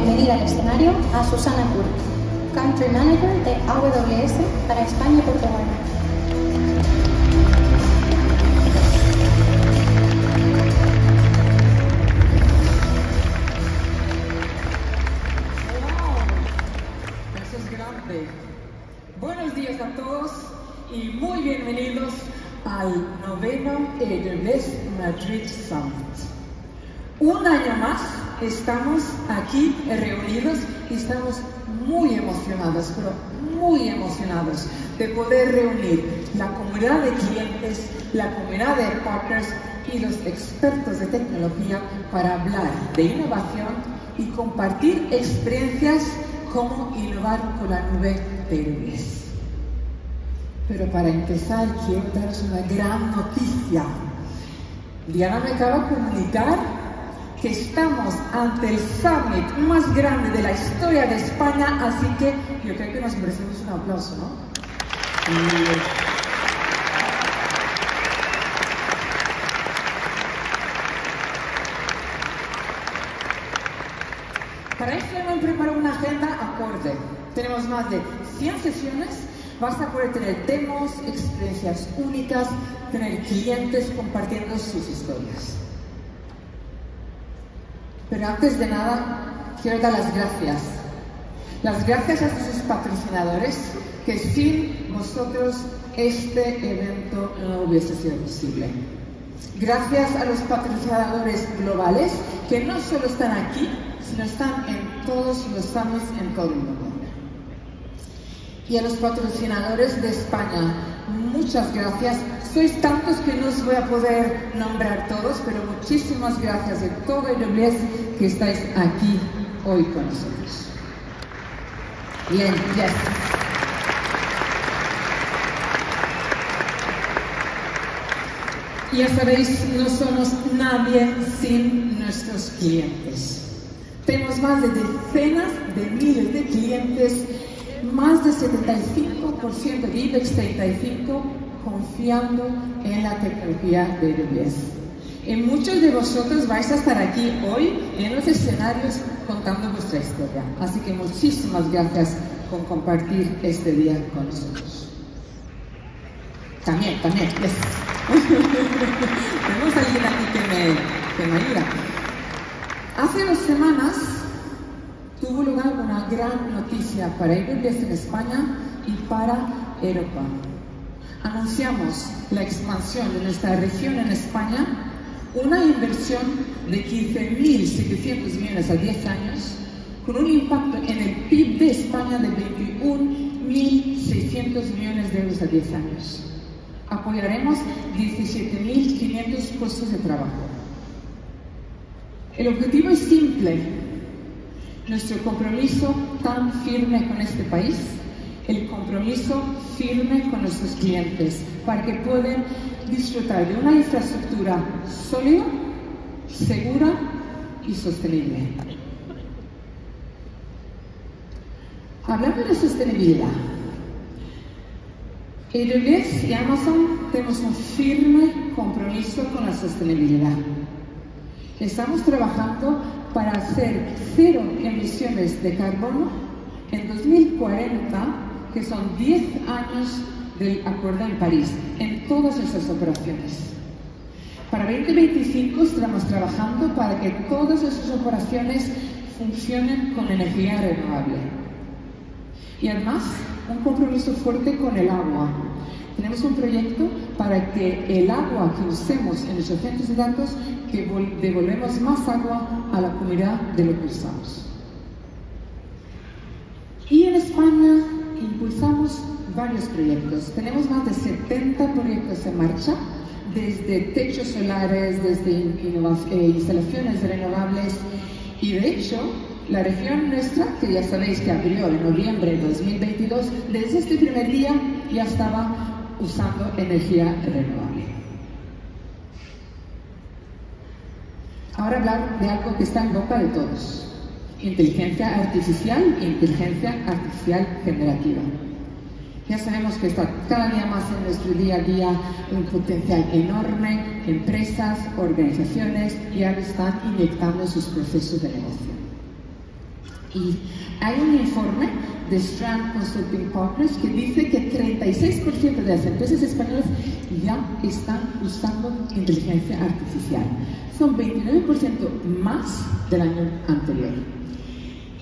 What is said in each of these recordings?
bienvenida al escenario a Susana Curt, Country Manager de AWS para España y Portugal. Eso es grande. Buenos días a todos y muy bienvenidos al 9º AWS Madrid Summit. Un año más estamos aquí reunidos y estamos muy emocionados, pero muy emocionados de poder reunir la comunidad de clientes, la comunidad de partners y los expertos de tecnología para hablar de innovación y compartir experiencias como innovar con la nube de AWS. Pero para empezar quiero daros una gran noticia. Diana me acaba de comunicar que estamos ante el summit más grande de la historia de España, así que yo creo que nos merecemos un aplauso, ¿no? Para esto hemos preparado una agenda acorde. Tenemos más de 100 sesiones. Vas a poder tener demos, experiencias únicas, tener clientes compartiendo sus historias. Pero antes de nada, quiero dar las gracias. Las gracias a sus patrocinadores, que sin vosotros este evento no hubiese sido posible. Gracias a los patrocinadores globales, que no solo están aquí, sino están en todos los summits en todo el mundo. Y a los patrocinadores de España, muchas gracias. Sois tantos que no os voy a poder nombrar todos, pero muchísimas gracias de todo AWS que estáis aquí hoy con nosotros. Bien, yes. Ya sabéis, no somos nadie sin nuestros clientes. Tenemos más de decenas de miles de clientes, más del 75% de IBEX 35 confiando en la tecnología de AWS. Y muchos de vosotros vais a estar aquí hoy en los escenarios contando vuestra historia. Así que muchísimas gracias por compartir este día con nosotros. También, yes. Tenemos a alguien aquí que me ayuda. Hace 2 semanas tuvo lugar una gran noticia para AWS en España y para Europa. Anunciamos la expansión de nuestra región en España, una inversión de 15.700 millones a 10 años, con un impacto en el PIB de España de 21.600 millones de euros a 10 años. Apoyaremos 17.500 puestos de trabajo. El objetivo es simple. Nuestro compromiso tan firme con este país, el compromiso firme con nuestros clientes, para que puedan disfrutar de una infraestructura sólida, segura y sostenible. Hablando de sostenibilidad, AWS y Amazon tenemos un firme compromiso con la sostenibilidad. Estamos trabajando para hacer 0 emisiones de carbono en 2040, que son 10 años del Acuerdo en París, en todas nuestras operaciones. Para 2025 estamos trabajando para que todas nuestras operaciones funcionen con energía renovable. Y además, un compromiso fuerte con el agua. Tenemos un proyecto para que el agua que usemos en nuestros centros de datos, que devolvemos más agua a la comunidad de lo que usamos. Y en España impulsamos varios proyectos. Tenemos más de 70 proyectos en marcha, desde techos solares, desde instalaciones renovables. Y de hecho, la región nuestra, que ya sabéis que abrió en noviembre de 2022, desde este primer día ya estaba usando energía renovable. Ahora hablar de algo que está en boca de todos. Inteligencia artificial e inteligencia artificial generativa. Ya sabemos que está cada día más en nuestro día a día un potencial enorme. Empresas, organizaciones ya lo están inyectando en sus procesos de negocio. Y hay un informe de Strand Consulting Partners que dice que 36% de las empresas españolas ya están usando inteligencia artificial. Son 29% más del año anterior.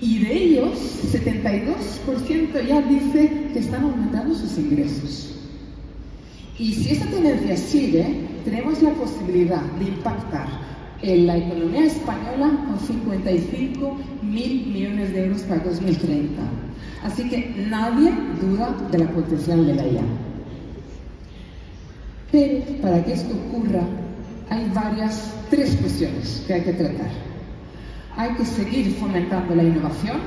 Y de ellos, 72% ya dice que están aumentando sus ingresos. Y si esta tendencia sigue, tenemos la posibilidad de impactar en la economía española con 55.000 millones de euros para 2030. Así que nadie duda de la potencial de la IA. Pero para que esto ocurra, hay tres cuestiones que hay que tratar. Hay que seguir fomentando la innovación,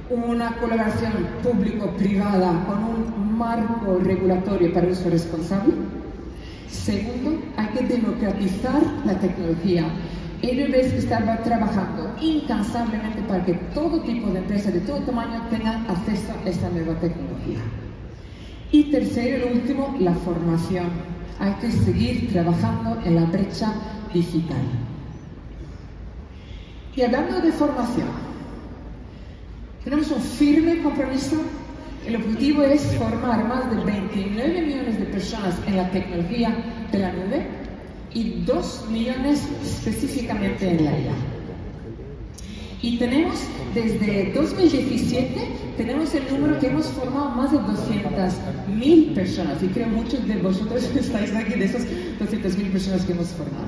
una colaboración público-privada con un marco regulatorio para el uso responsable. Segundo, hay que democratizar la tecnología. AWS está trabajando incansablemente para que todo tipo de empresas de todo tamaño tengan acceso a esta nueva tecnología. Y tercero y último, la formación. Hay que seguir trabajando en la brecha digital. Y hablando de formación, tenemos un firme compromiso. El objetivo es formar más de 29 millones de personas en la tecnología de la nube y 2 millones específicamente en la IA. Y tenemos, desde 2017, tenemos el número que hemos formado más de 200.000 personas. Y creo muchos de vosotros estáis aquí de esas 200.000 personas que hemos formado.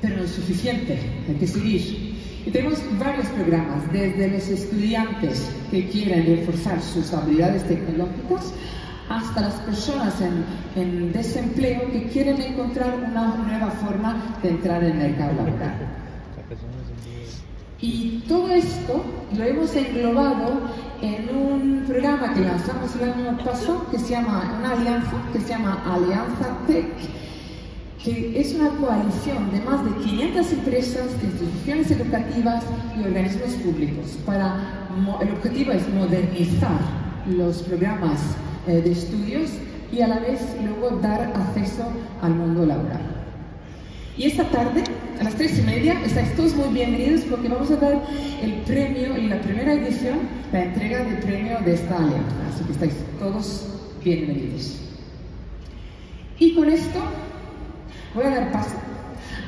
Pero no es suficiente, hay que seguir. Y tenemos varios programas, desde los estudiantes que quieren reforzar sus habilidades tecnológicas hasta las personas en desempleo que quieren encontrar una nueva forma de entrar en el mercado laboral. Y todo esto lo hemos englobado en un programa que lanzamos el año pasado, que se llama, una alianza, que se llama Alianza Tech, que es una coalición de más de 500 empresas, instituciones educativas y organismos públicos. El objetivo es modernizar los programas de estudios y a la vez luego dar acceso al mundo laboral. Y esta tarde, a las 3:30, estáis todos muy bienvenidos porque vamos a dar el premio, en la primera edición, la entrega del premio de esta alianza. Así que estáis todos bienvenidos. Y con esto voy a dar paso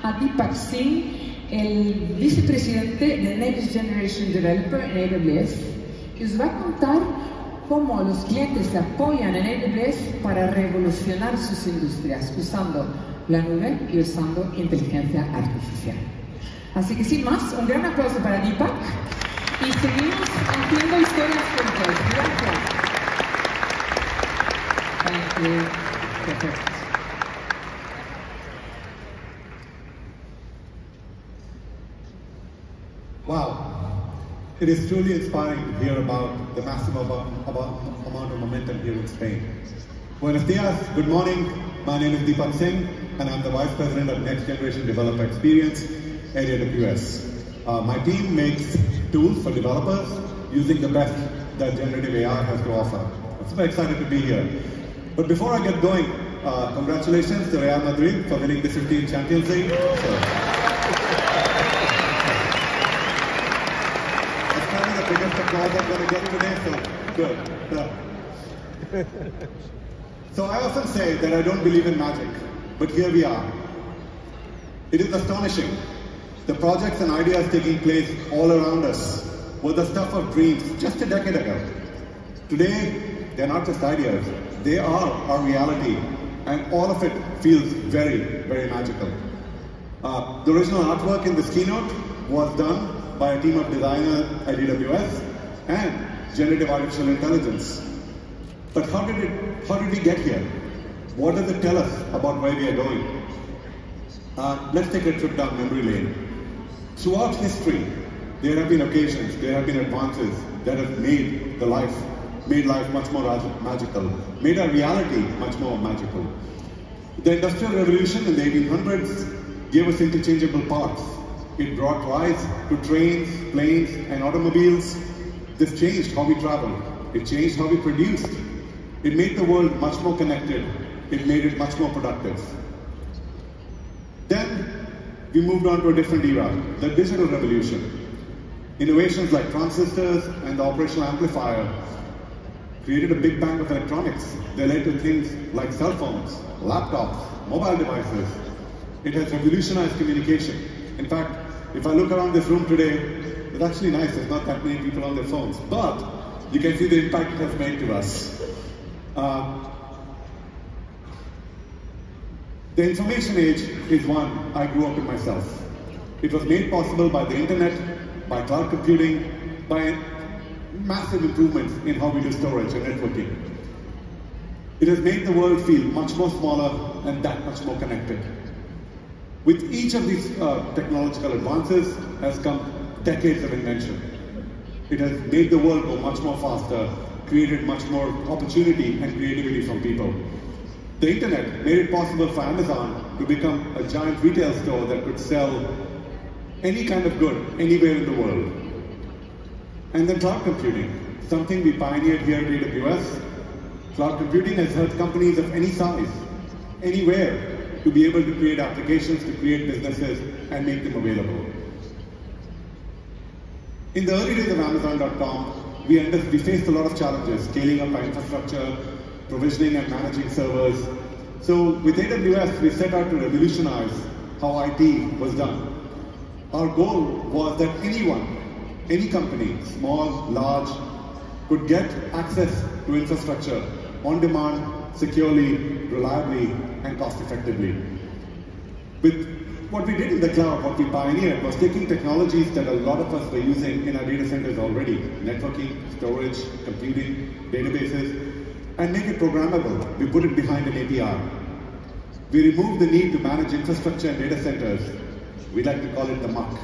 a Deepak Singh, el vicepresidente de Next Generation Developer en AWS, que os va a contar cómo los clientes se apoyan en AWS para revolucionar sus industrias usando la nube y usando inteligencia artificial. Así que sin más, un gran aplauso para Deepak y seguimos haciendo historias juntos. Gracias. Perfecto. Wow, it is truly inspiring to hear about the massive amount of momentum here in Spain. Buenos dias, good morning. My name is Deepak Singh, and I'm the Vice President of Next Generation Developer Experience at AWS. My team makes tools for developers using the best that generative AI has to offer. I'm super excited to be here. But before I get going, congratulations to Real Madrid for winning the 15th Champions League. Biggest applause I'm going to get today, so good. So I often say that I don't believe in magic, but here we are. It is astonishing. The projects and ideas taking place all around us were the stuff of dreams just a decade ago. Today, they're not just ideas, they are our reality, and all of it feels very, very magical. The original artwork in this keynote was done by a team of designers at AWS and generative artificial intelligence. But how did we get here? What does it tell us about where we are going? Let's take a trip down memory lane. Throughout history, there have been occasions, there have been advances that have made life much more magical, made our reality much more magical. The Industrial Revolution in the 1800s gave us interchangeable parts. It brought rise to trains, planes, and automobiles. This changed how we traveled. It changed how we produced. It made the world much more connected. It made it much more productive. Then we moved on to a different era, the digital revolution. Innovations like transistors and the operational amplifier created a big bang of electronics. They led to things like cell phones, laptops, mobile devices. It has revolutionized communication. In fact, if I look around this room today, it's actually nice. There's not that many people on their phones, but you can see the impact it has made to us. The information age is one I grew up in myself. It was made possible by the internet, by cloud computing, by massive improvements in how we do storage and networking. It has made the world feel much more smaller and that much more connected. With each of these technological advances has come decades of invention. It has made the world go much more faster, created much more opportunity and creativity from people. The internet made it possible for Amazon to become a giant retail store that could sell any kind of good anywhere in the world. And then cloud computing, something we pioneered here at AWS. Cloud computing has helped companies of any size, anywhere, to be able to create applications, to create businesses, and make them available. In the early days of Amazon.com, we faced a lot of challenges, scaling up our infrastructure, provisioning and managing servers. So with AWS, we set out to revolutionize how IT was done. Our goal was that anyone, any company, small, large, could get access to infrastructure on demand, securely, reliably, and cost-effectively. With what we did in the cloud, what we pioneered was taking technologies that a lot of us were using in our data centers already, networking, storage, computing, databases, and make it programmable. We put it behind an API. We removed the need to manage infrastructure and data centers. We like to call it the muck.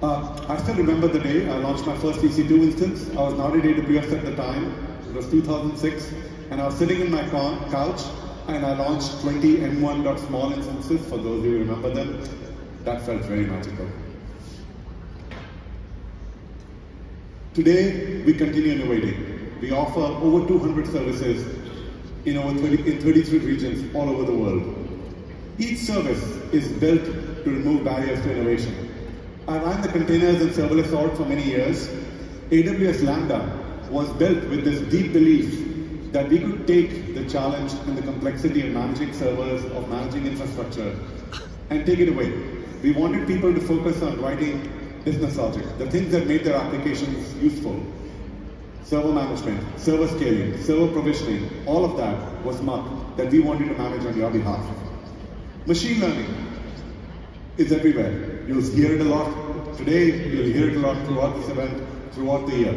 I still remember the day I launched my first EC2 instance. I was not at AWS at the time. It was 2006. And I was sitting in my couch and I launched 20 M1.small instances, for those of you who remember them. That felt very magical. Today, we continue innovating. We offer over 200 services in 33 regions all over the world. Each service is built to remove barriers to innovation. I ran the containers and serverless org for many years. AWS Lambda was built with this deep belief that we could take the challenge and the complexity of managing servers, of managing infrastructure, and take it away. We wanted people to focus on writing business logic, the things that made their applications useful. Server management, server scaling, server provisioning, all of that was muck that we wanted to manage on your behalf. Machine learning is everywhere. You'll hear it a lot today, you'll hear it a lot throughout this event, throughout the year.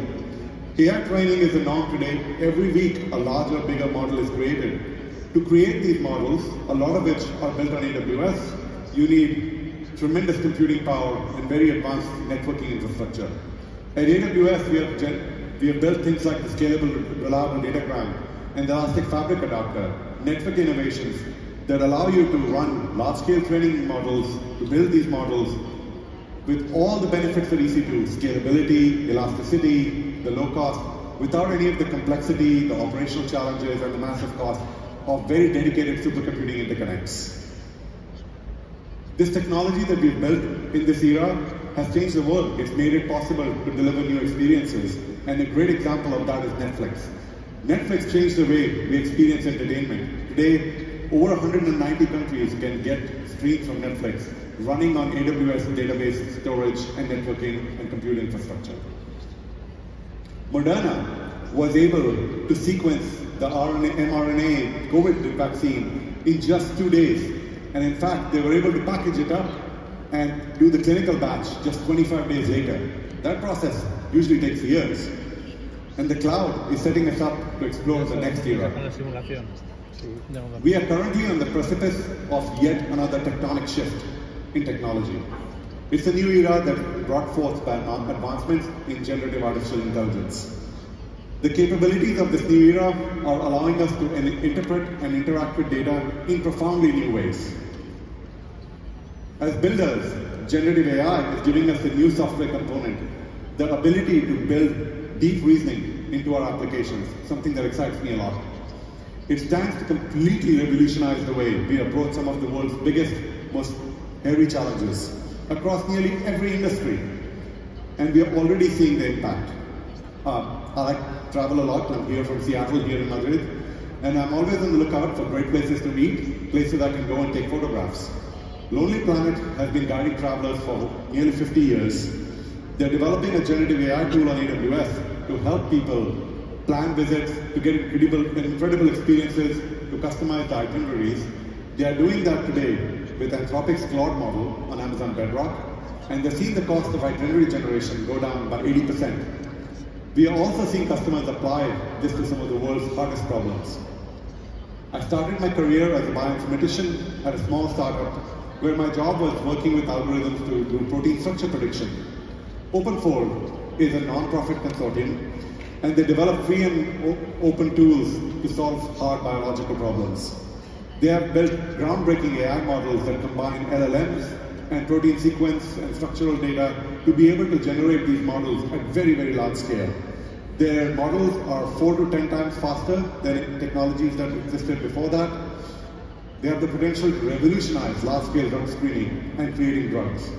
AI training is the norm today. Every week, a larger, bigger model is created. To create these models, a lot of which are built on AWS, you need tremendous computing power and very advanced networking infrastructure. At AWS, we have built things like the scalable, reliable datagram and the Elastic Fabric adapter, network innovations that allow you to run large-scale training models, to build these models with all the benefits of EC2, scalability, elasticity, the low cost, without any of the complexity, the operational challenges, and the massive cost of very dedicated supercomputing interconnects. This technology that we've built in this era has changed the world. It's made it possible to deliver new experiences. And a great example of that is Netflix. Netflix changed the way we experience entertainment. Today, over 190 countries can get streams from Netflix running on AWS database storage and networking and compute infrastructure. Moderna was able to sequence the mRNA COVID vaccine in just 2 days. And in fact, they were able to package it up and do the clinical batch just 25 days later. That process usually takes years. And the cloud is setting us up to explore the next era. We are currently on the precipice of yet another tectonic shift in technology. It's a new era that brought forth by advancements in generative artificial intelligence. The capabilities of this new era are allowing us to interpret and interact with data in profoundly new ways. As builders, generative AI is giving us a new software component, the ability to build deep reasoning into our applications, something that excites me a lot. It stands to completely revolutionize the way we approach some of the world's biggest, most hairy challenges across nearly every industry. And we are already seeing the impact. I like travel a lot. I'm here from Seattle, here in Madrid. And I'm always on the lookout for great places to meet, places I can go and take photographs. Lonely Planet has been guiding travelers for nearly 50 years. They're developing a generative AI tool on AWS to help people plan visits, to get incredible experiences, to customize the itineraries. They are doing that today with Anthropic's Claude model on Amazon Bedrock, and they're seeing the cost of itinerary generation go down by 80%. We are also seeing customers apply this to some of the world's hardest problems. I started my career as a bioinformatician at a small startup where my job was working with algorithms to do protein structure prediction. OpenFold is a non-profit consortium, and they develop free and open tools to solve hard biological problems. They have built groundbreaking AI models that combine LLMs and protein sequence and structural data to be able to generate these models at very, very large scale. Their models are 4 to 10 times faster than technologies that existed before that. They have the potential to revolutionize large-scale drug screening and creating drugs.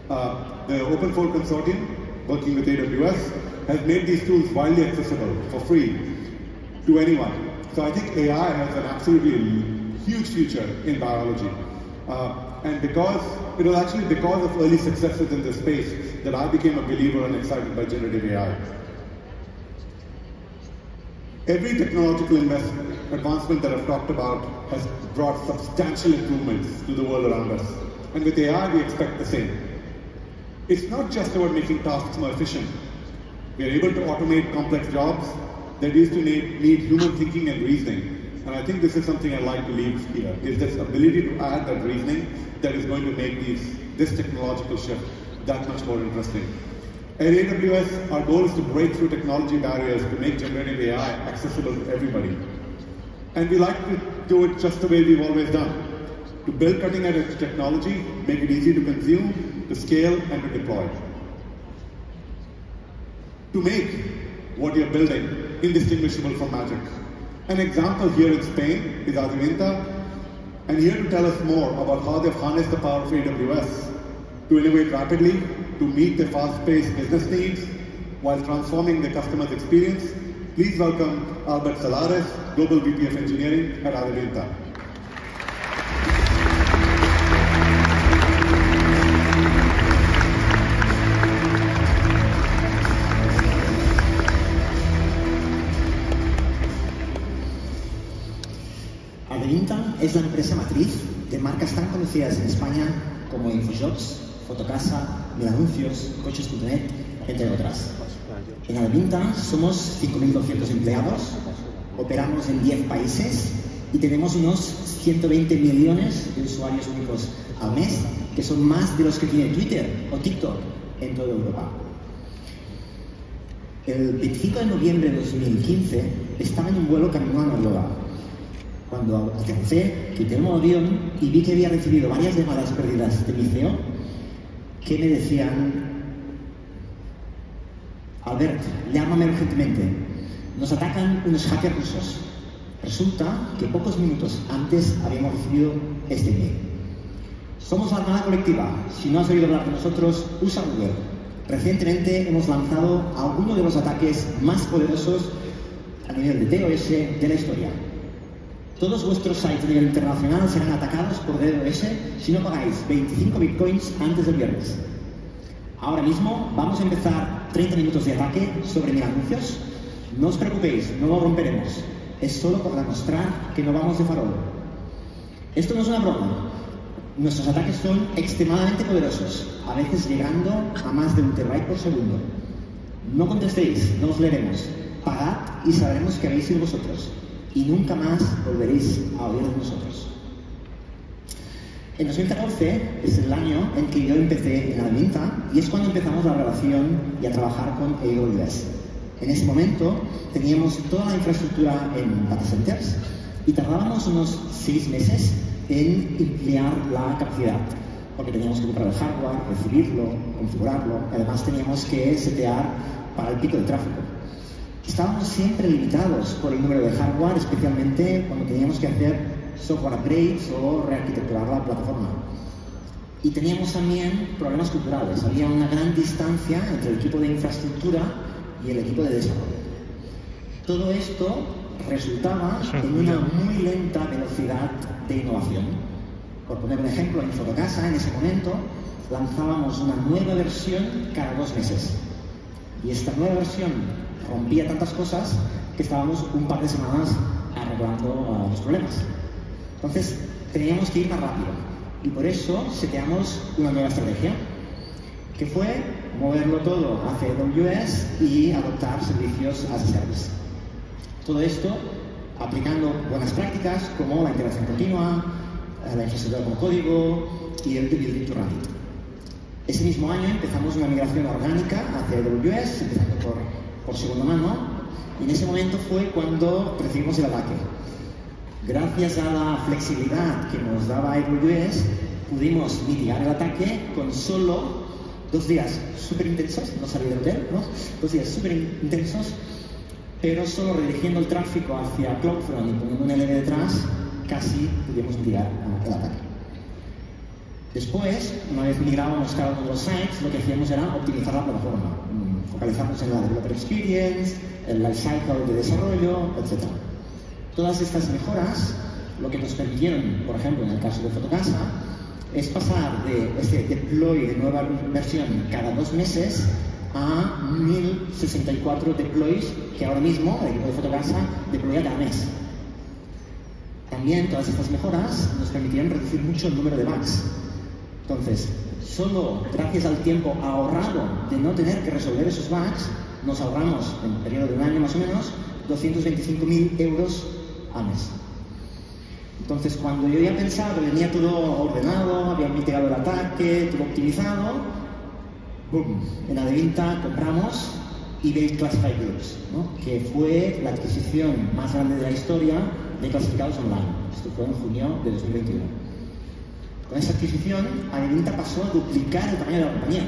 The OpenFold Consortium, working with AWS, has made these tools widely accessible for free to anyone. So I think AI has an absolutely huge future in biology. And it was actually because of early successes in this space that I became a believer and excited by generative AI. Every technological advancement that I've talked about has brought substantial improvements to the world around us. And with AI, we expect the same. It's not just about making tasks more efficient. We are able to automate complex jobs that used to need human thinking and reasoning. And I think this is something I'd like to leave here, is this ability to add that reasoning that is going to make this technological shift that much more interesting. At AWS, our goal is to break through technology barriers to make generative AI accessible to everybody. And we like to do it just the way we've always done, to build cutting-edge technology, make it easy to consume, to scale, and to deploy. To make what you're building indistinguishable from magic. An example here in Spain is Adevinta, and here to tell us more about how they've harnessed the power of AWS to innovate rapidly, to meet the fast-paced business needs, while transforming the customer's experience. Please welcome Albert Salares, Global VP of Engineering at Adevinta. Adevinta es la empresa matriz de marcas tan conocidas en España como Infojobs, Fotocasa, Milanuncios, Coches.net, entre otras. En Adevinta somos 5.200 empleados, operamos en 10 países y tenemos unos 120 millones de usuarios únicos al mes, que son más de los que tiene Twitter o TikTok en toda Europa. El 25 de noviembre de 2015 estaba en un vuelo camino a Noruega. Cuando aterricé, quité el modo avión y vi que había recibido varias llamadas perdidas de mi CEO que me decían: Albert, llámame urgentemente, nos atacan unos hackers rusos. Resulta que pocos minutos antes habíamos recibido este email. Somos la Armada Colectiva. Si no has oído hablar de nosotros, usa Google. Recientemente hemos lanzado algunos de los ataques más poderosos a nivel de DOS de la historia. Todos vuestros sites a nivel internacional serán atacados por DDoS si no pagáis 25 bitcoins antes del viernes. Ahora mismo vamos a empezar 30 minutos de ataque sobre Milanuncios. No os preocupéis, no lo romperemos. Es solo para demostrar que no vamos de farol. Esto no es una broma. Nuestros ataques son extremadamente poderosos, a veces llegando a más de 1 terabyte por segundo. No contestéis, no os leeremos. Pagad y sabremos que habéis sido vosotros. Y nunca más volveréis a oír de nosotros. En 2014 es el año en que yo empecé en Adevinta y es cuando empezamos la relación y a trabajar con AWS. En ese momento teníamos toda la infraestructura en data centers y tardábamos unos 6 meses en emplear la capacidad, porque teníamos que comprar el hardware, recibirlo, configurarlo, y además teníamos que setear para el pico de tráfico. Estábamos siempre limitados por el número de hardware, especialmente cuando teníamos que hacer software upgrades o rearquitecturar la plataforma. Y teníamos también problemas culturales. Había una gran distancia entre el equipo de infraestructura y el equipo de desarrollo. Todo esto resultaba en una muy lenta velocidad de innovación. Por poner un ejemplo, en Fotocasa, en ese momento, lanzábamos una nueva versión cada 2 meses. Y esta nueva versión rompía tantas cosas que estábamos un par de semanas arreglando los problemas. Entonces, teníamos que ir más rápido. Y por eso seteamos una nueva estrategia, que fue moverlo todo hacia AWS y adoptar servicios as a service. Todo esto aplicando buenas prácticas como la integración continua, la infraestructura como código y el build to run. Ese mismo año empezamos una migración orgánica hacia AWS, empezando por segunda mano, y en ese momento fue cuando recibimos el ataque. Gracias a la flexibilidad que nos daba AWS, pudimos mitigar el ataque con solo 2 días súper intensos, no salí del hotel, ¿no? 2 días súper intensos, pero solo redirigiendo el tráfico hacia CloudFront y poniendo un LB detrás, casi pudimos mitigar el ataque. Después, una vez migrábamos cada uno de los sites, lo que hacíamos era optimizar la plataforma, focalizarnos en la developer experience, el lifecycle de desarrollo, etc. Todas estas mejoras lo que nos permitieron, por ejemplo, en el caso de Fotocasa, es pasar de este deploy de nueva versión cada 2 meses a 1064 deploys que ahora mismo el equipo de Fotocasa deploya cada mes. También todas estas mejoras nos permitieron reducir mucho el número de bugs. Entonces, solo gracias al tiempo ahorrado de no tener que resolver esos bugs, nos ahorramos, en un periodo de 1 año más o menos, 225.000 euros al mes. Entonces, cuando yo ya pensaba que venía todo ordenado, había mitigado el ataque, todo optimizado, ¡boom! En Adevinta compramos eBay Classified Groups, ¿no? Que fue la adquisición más grande de la historia de clasificados online. Esto fue en junio de 2021. Con esa adquisición, Adevinta pasó a duplicar el tamaño de la compañía.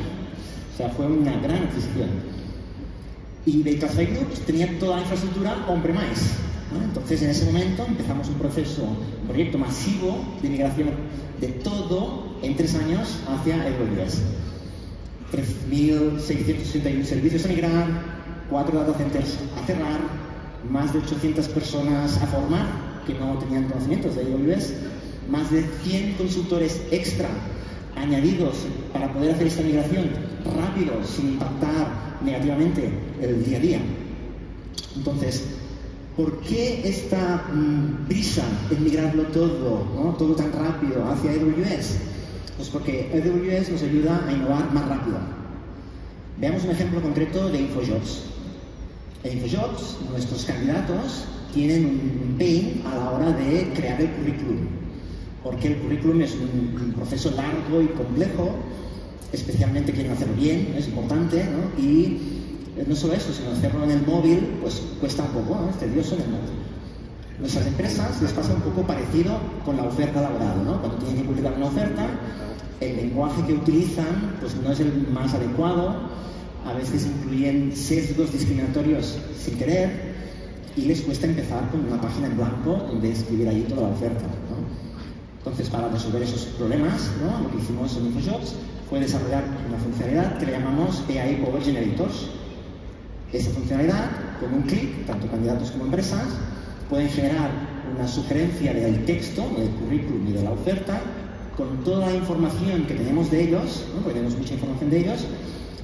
O sea, fue una gran adquisición. Y eBay Classified Groups tenía toda la infraestructura on-premise, ¿no? Entonces, en ese momento empezamos un proyecto masivo de migración de todo en 3 años hacia AWS. 3.661 servicios a migrar, 4 data centers a cerrar, más de 800 personas a formar que no tenían conocimientos de AWS, más de 100 consultores extra añadidos para poder hacer esta migración rápido, sin impactar negativamente el día a día. Entonces, ¿por qué esta prisa en migrarlo todo, ¿no? Todo tan rápido hacia AWS? Pues porque AWS nos ayuda a innovar más rápido. Veamos un ejemplo concreto de InfoJobs. En InfoJobs, nuestros candidatos tienen un pain a la hora de crear el currículum, porque el currículum es un proceso largo y complejo, especialmente quieren hacerlo bien, es importante, ¿no? Y no solo eso, sino hacerlo en el móvil, pues cuesta un poco, ¿no? Es tedioso en el móvil. Nuestras empresas les pasa un poco parecido con la oferta laboral, ¿no? Cuando tienen que publicar una oferta, el lenguaje que utilizan pues no es el más adecuado, a veces incluyen sesgos discriminatorios sin querer y les cuesta empezar con una página en blanco donde escribir allí toda la oferta, ¿no? Entonces, para resolver esos problemas, ¿no? Lo que hicimos en InfoJobs fue desarrollar una funcionalidad que le llamamos AI Power Generators. Esa funcionalidad, con un clic, tanto candidatos como empresas, pueden generar una sugerencia del texto, del currículum y de la oferta, con toda la información que tenemos de ellos, ¿no? Porque tenemos mucha información de ellos,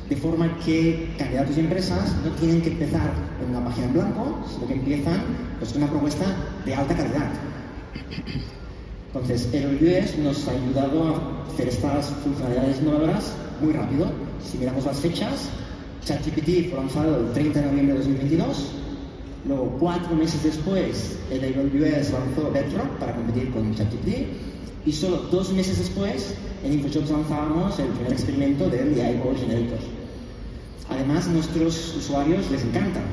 de forma que candidatos y empresas no tienen que empezar en una página en blanco, sino que empiezan pues, con una propuesta de alta calidad. Entonces, AWS nos ha ayudado a hacer estas funcionalidades innovadoras muy rápido. Si miramos las fechas, ChatGPT fue lanzado el 30 de noviembre de 2022, luego 4 meses después AWS lanzó Bedrock para competir con ChatGPT y solo 2 meses después en InfoJobs lanzábamos el primer experimento del AI Power Generator. Además, nuestros usuarios les encantan.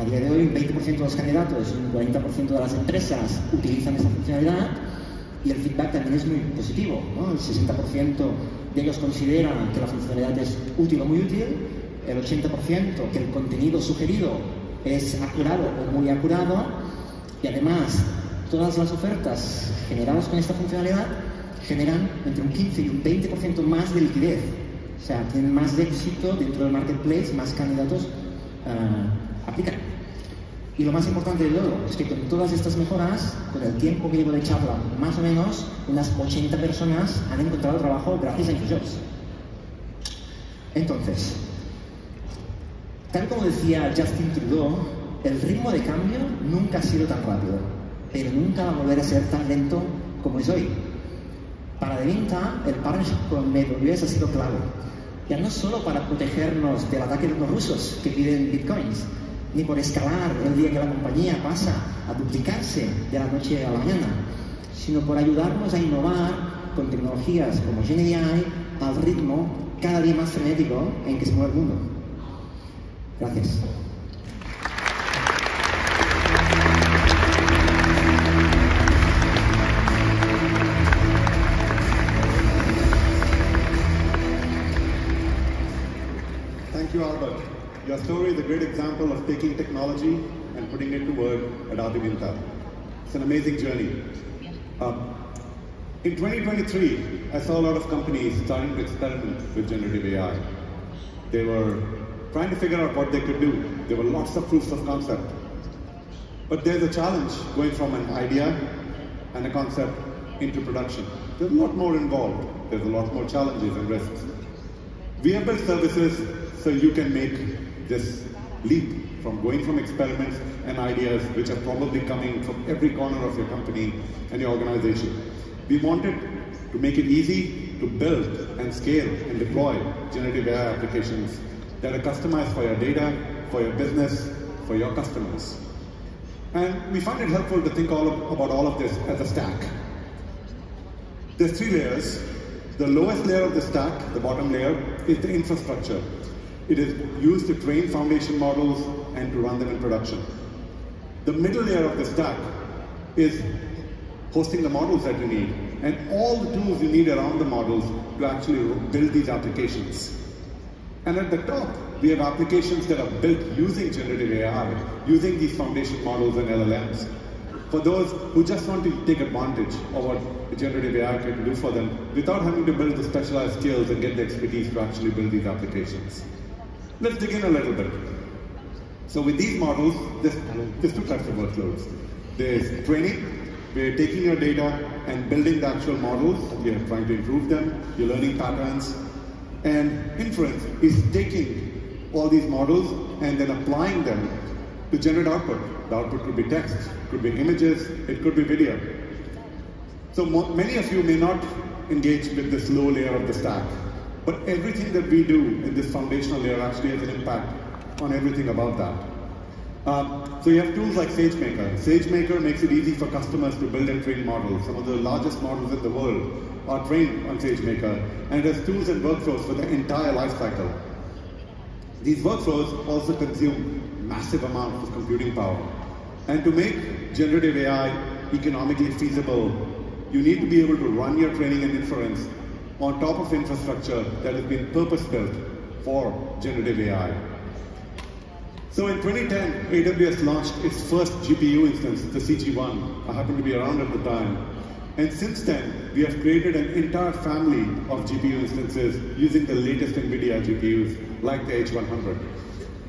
A día de hoy, un 20% de los candidatos y un 40% de las empresas utilizan esta funcionalidad y el feedback también es muy positivo, ¿no? El 60% de ellos consideran que la funcionalidad es útil o muy útil, el 80% que el contenido sugerido es acurado o muy acurado y además todas las ofertas generadas con esta funcionalidad generan entre un 15 y un 20% más de liquidez. O sea, tienen más de éxito dentro del marketplace, más candidatos aplican. Y lo más importante de todo es que con todas estas mejoras, con el tiempo que llevo de charla, más o menos unas 80 personas han encontrado trabajo gracias a InfoJobs. Entonces, tal como decía Justin Trudeau, el ritmo de cambio nunca ha sido tan rápido, pero nunca va a volver a ser tan lento como es hoy. Para Deventa, el partnership con AWS ha sido clave. Ya no solo para protegernos del ataque de los rusos que piden bitcoins, ni por escalar el día que la compañía pasa a duplicarse de la noche a la mañana, sino por ayudarnos a innovar con tecnologías como GenAI al ritmo cada día más frenético en que se mueve el mundo. Gracias. Thank you, Albert. Your story is a great example of taking technology and putting it to work at Aadivanta. It's an amazing journey. In 2023, I saw a lot of companies starting to experiment with generative AI. They were trying to figure out what they could do. There were lots of proofs of concept. But there's a challenge going from an idea and a concept into production. There's a lot more involved. There's a lot more challenges and risks. We have built services so you can make this leap from going from experiments and ideas which are probably coming from every corner of your company and your organization. We wanted to make it easy to build and scale and deploy generative AI applications that are customized for your data, for your business, for your customers. And we find it helpful to think about all of this as a stack. There's 3 layers. The lowest layer of the stack, the bottom layer, is the infrastructure. It is used to train foundation models and to run them in production. The middle layer of the stack is hosting the models that you need and all the tools you need around the models to actually build these applications. And at the top, we have applications that are built using generative AI, using these foundation models and LLMs. For those who just want to take advantage of what generative AI can do for them without having to build the specialized skills and get the expertise to actually build these applications. Let's dig in a little bit. So with these models, there's 2 types of workloads. There's training, where you're taking your data and building the actual models. You're trying to improve them, you're learning patterns. And inference is taking all these models and then applying them to generate output. The output could be text, it could be images, it could be video. So many of you may not engage with this low layer of the stack, but everything that we do in this foundational layer actually has an impact on everything above that. So you have tools like SageMaker. SageMaker makes it easy for customers to build and train models. Some of the largest models in the world are trained on SageMaker, and it has tools and workflows for the entire life cycle. These workflows also consume massive amounts of computing power. And to make generative AI economically feasible, you need to be able to run your training and inference on top of infrastructure that has been purpose-built for generative AI. So in 2010, AWS launched its first GPU instance, the CG1. I happened to be around at the time. And since then, we have created an entire family of GPU instances using the latest NVIDIA GPUs, like the H100.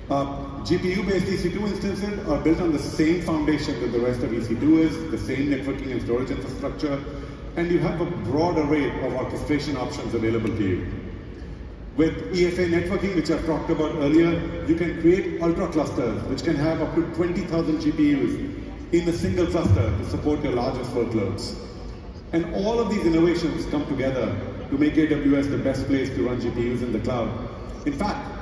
GPU-based EC2 instances are built on the same foundation that the rest of EC2 is, the same networking and storage infrastructure, and you have a broad array of orchestration options available to you. With EFA networking, which I've talked about earlier, you can create ultra clusters, which can have up to 20,000 GPUs in a single cluster to support your largest workloads. And all of these innovations come together to make AWS the best place to run GPUs in the cloud. In fact,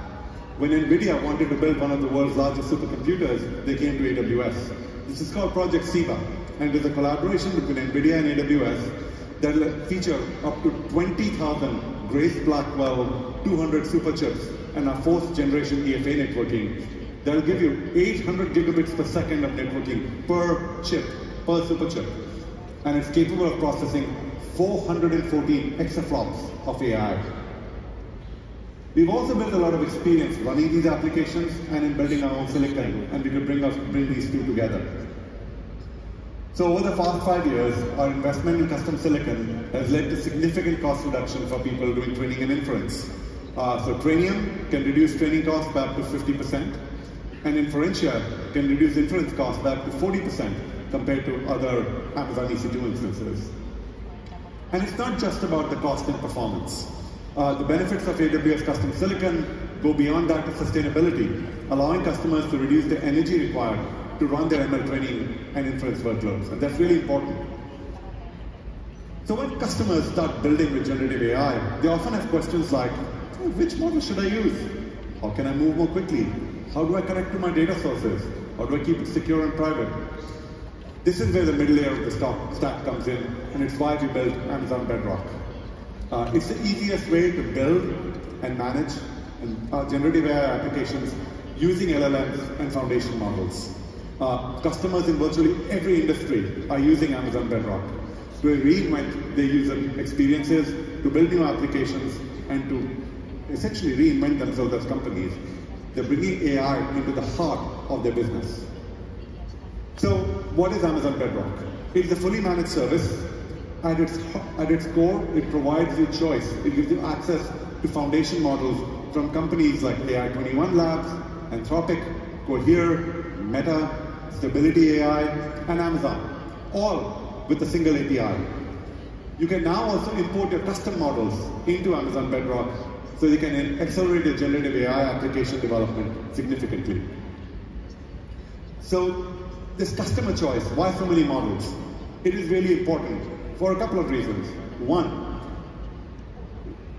when NVIDIA wanted to build one of the world's largest supercomputers, they came to AWS. This is called Project Siva, and it is a collaboration between NVIDIA and AWS that will feature up to 20,000 Grace Blackwell 200 superchips and our 4th generation EFA networking. That will give you 800 gigabits per second of networking per chip, per superchip. And it's capable of processing 414 exaflops of AI. We've also built a lot of experience running these applications and in building our own silicon, and we could bring these two together. So over the past 5 years, our investment in custom silicon has led to significant cost reduction for people doing training and inference. So Trainium can reduce training costs by up to 50%, and Inferentia can reduce inference costs by up to 40% compared to other Amazon EC2 instances. And it's not just about the cost and performance. The benefits of AWS custom silicon go beyond that to sustainability, allowing customers to reduce the energy required to run their ML training and inference workloads, and that's really important. So when customers start building with generative AI, they often have questions like, which model should I use? How can I move more quickly? How do I connect to my data sources? How do I keep it secure and private? This is where the middle layer of the stack comes in, and it's why we built Amazon Bedrock. It's the easiest way to build and manage generative AI applications using LLMs and foundation models. Customers in virtually every industry are using Amazon Bedrock to reinvent their user experiences, to build new applications, and to essentially reinvent themselves as companies. They're bringing AI into the heart of their business. So what is Amazon Bedrock? It's a fully managed service. At its core, it provides you choice. It gives you access to foundation models from companies like AI21 Labs, Anthropic, Cohere, Meta, Stability AI, and Amazon, all with a single API. You can now also import your custom models into Amazon Bedrock so you can accelerate your generative AI application development significantly. So this customer choice, why so many models? It is really important for a couple of reasons. One,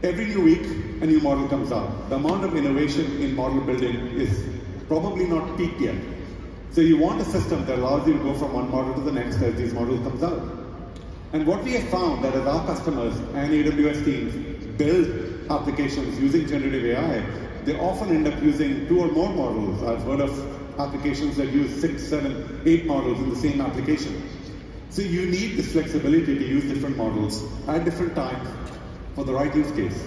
every new week a new model comes out. The amount of innovation in model building is probably not peaked yet. So you want a system that allows you to go from one model to the next as these models comes out. And what we have found that as our customers and AWS teams build applications using generative AI, they often end up using 2 or more models. I've heard of applications that use 6, 7, 8 models in the same application. So you need this flexibility to use different models at different times for the right use case.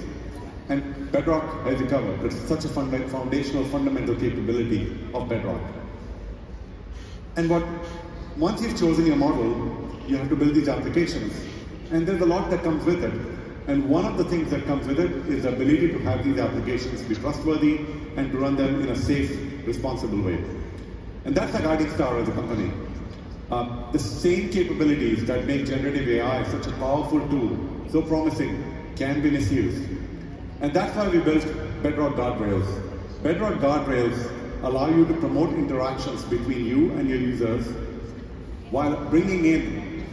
And Bedrock has you covered. It's such a foundational, fundamental capability of Bedrock. And once you've chosen your model, you have to build these applications. And there's a lot that comes with it. And one of the things that comes with it is the ability to have these applications be trustworthy and to run them in a safe, responsible way. And that's our guiding star as a company. The same capabilities that make generative AI such a powerful tool, so promising, can be misused. And that's why we built Bedrock Guardrails. Bedrock Guardrails allow you to promote interactions between you and your users while bringing in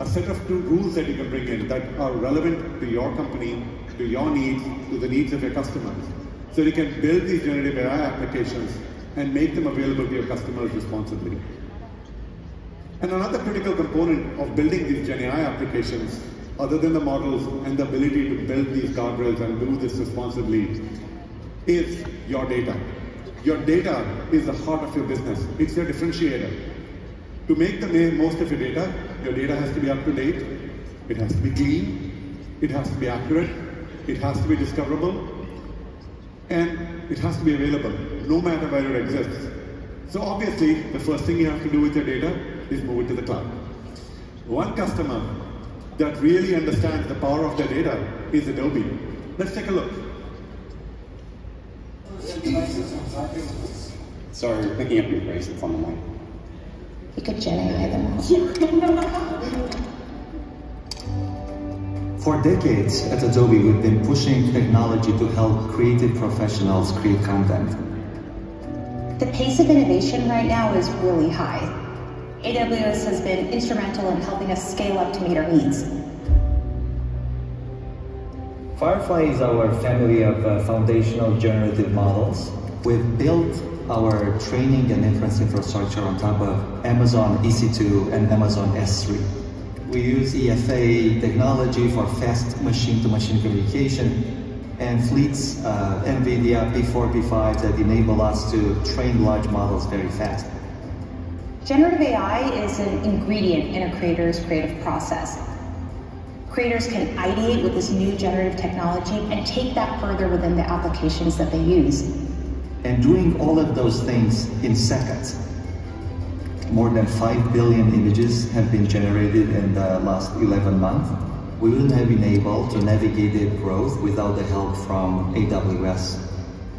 a set of rules that you can bring in that are relevant to your company, to your needs, to the needs of your customers. So you can build these generative AI applications and make them available to your customers responsibly. And another critical component of building these Gen AI applications, other than the models and the ability to build these guardrails and do this responsibly, is your data. Your data is the heart of your business. It's your differentiator. To make the most of your data has to be up to date, it has to be clean, it has to be accurate, it has to be discoverable, and it has to be available, no matter where it exists. So obviously, the first thing you have to do with your data is move it to the cloud. One customer that really understands the power of their data is Adobe. Let's take a look. Sorry, we're picking up your bracelets on the mic. You could Gen AI them. For decades at Adobe, we've been pushing technology to help creative professionals create content. The pace of innovation right now is really high. AWS has been instrumental in helping us scale up to meet our needs. Firefly is our family of foundational generative models. We've built our training and inference infrastructure on top of Amazon EC2 and Amazon S3. We use EFA technology for fast machine-to-machine communication and fleets NVIDIA P4, P5 that enable us to train large models very fast. Generative AI is an ingredient in a creator's creative process. Creators can ideate with this new generative technology and take that further within the applications that they use. And doing all of those things in seconds. More than 5 billion images have been generated in the last 11 months. We wouldn't have been able to navigate the growth without the help from AWS.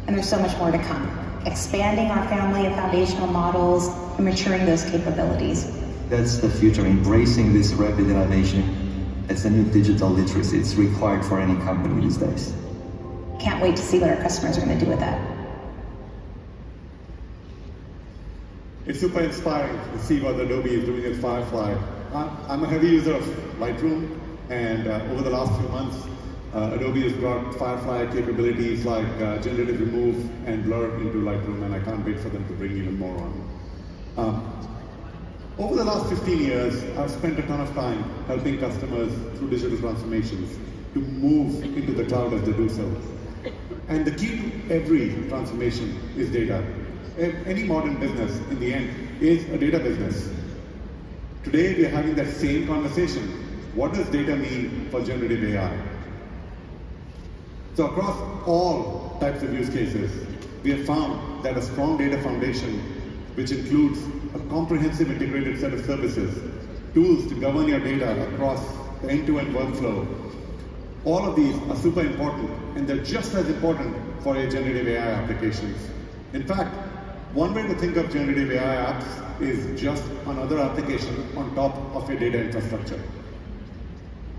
And there's so much more to come, expanding our family of foundational models and maturing those capabilities. That's the future, embracing this rapid innovation. It's a new digital literacy. It's required for any company these days. Can't wait to see what our customers are going to do with that. It's super inspiring to see what Adobe is doing with Firefly. I'm a heavy user of Lightroom, and over the last few months, Adobe has brought Firefly capabilities like generative remove and blur into Lightroom, and I can't wait for them to bring even more on. Over the last 15 years, I've spent a ton of time helping customers through digital transformations to move into the cloud as they do so. And the key to every transformation is data. Any modern business, in the end, is a data business. Today, we are having that same conversation. What does data mean for generative AI? So across all types of use cases, we have found that a strong data foundation, which includes a comprehensive integrated set of services, tools to govern your data across the end-to-end workflow, all of these are super important, and they're just as important for your generative AI applications. In fact, one way to think of generative AI apps is just another application on top of your data infrastructure.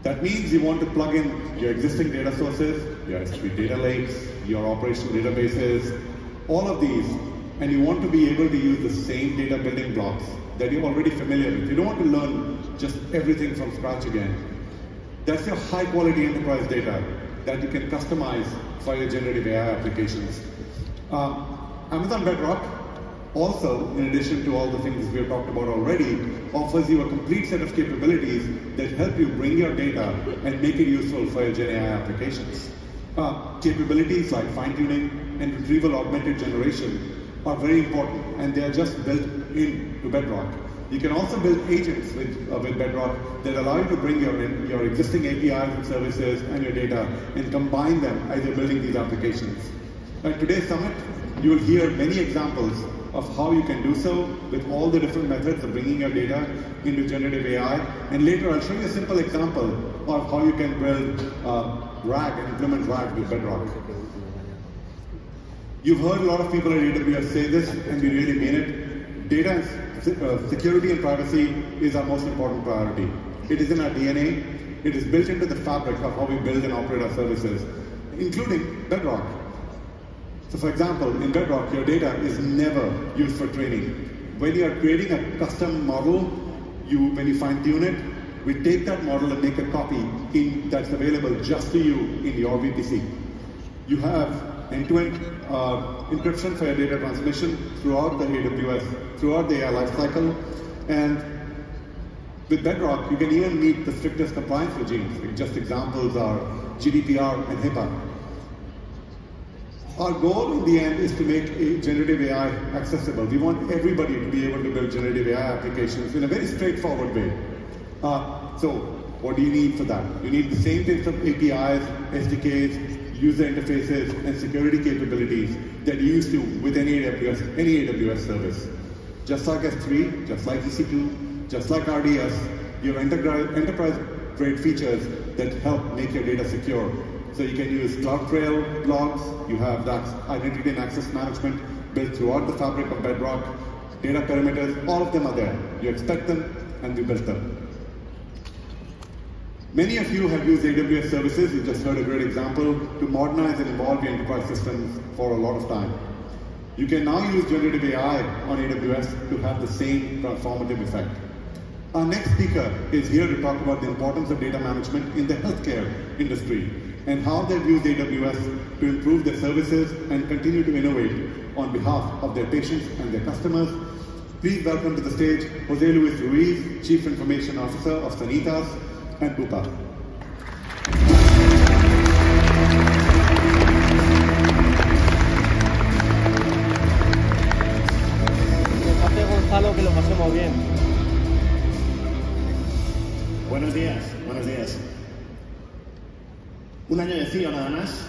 That means you want to plug in your existing data sources, your S3 data lakes, your operational databases, all of these, and you want to be able to use the same data building blocks that you're already familiar with. You don't want to learn just everything from scratch again. That's your high quality enterprise data that you can customize for your generative AI applications. Amazon Bedrock also, in addition to all the things we have talked about already, offers you a complete set of capabilities that help you bring your data and make it useful for your Gen AI applications. Capabilities like fine-tuning and retrieval augmented generation are very important, and they are just built into Bedrock. You can also build agents with Bedrock that allow you to bring your existing APIs and services and your data and combine them as you're building these applications. At today's summit, you will hear many examples of how you can do so with all the different methods of bringing your data into generative AI. And later, I'll show you a simple example of how you can build RAG and implement RAG with Bedrock. You've heard a lot of people at AWS say this, and we really mean it. Data security and privacy is our most important priority. It is in our DNA. It is built into the fabric of how we build and operate our services, including Bedrock. So for example, in Bedrock, your data is never used for training. When you are creating a custom model, when you fine-tune it, we take that model and make a copy that's available just to you in your VPC. You have end-to-end encryption for your data transmission throughout the AWS, throughout the AI lifecycle. And with Bedrock, you can even meet the strictest compliance regimes. Just examples are GDPR and HIPAA. Our goal in the end is to make generative AI accessible. We want everybody to be able to build generative AI applications in a very straightforward way. So what do you need for that? You need the same types of APIs, SDKs, user interfaces, and security capabilities that you use to with any AWS service. Just like S3, just like EC2, just like RDS, you have enterprise-grade features that help make your data secure. So you can use CloudTrail logs, you have that identity and access management built throughout the fabric of Bedrock, data perimeters, all of them are there. You expect them, and we built them. Many of you have used AWS services, you just heard a great example, to modernize and evolve your enterprise systems for a lot of time. You can now use generative AI on AWS to have the same transformative effect. Our next speaker is here to talk about the importance of data management in the healthcare industry and how they've used AWS to improve their services and continue to innovate on behalf of their patients and their customers. Please welcome to the stage Jose Luis Ruiz, Chief Information Officer of Sanitas and Bupa. Gonzalo, que lo pasemos bien. Buenos días, buenos días. Un año de CIO nada más,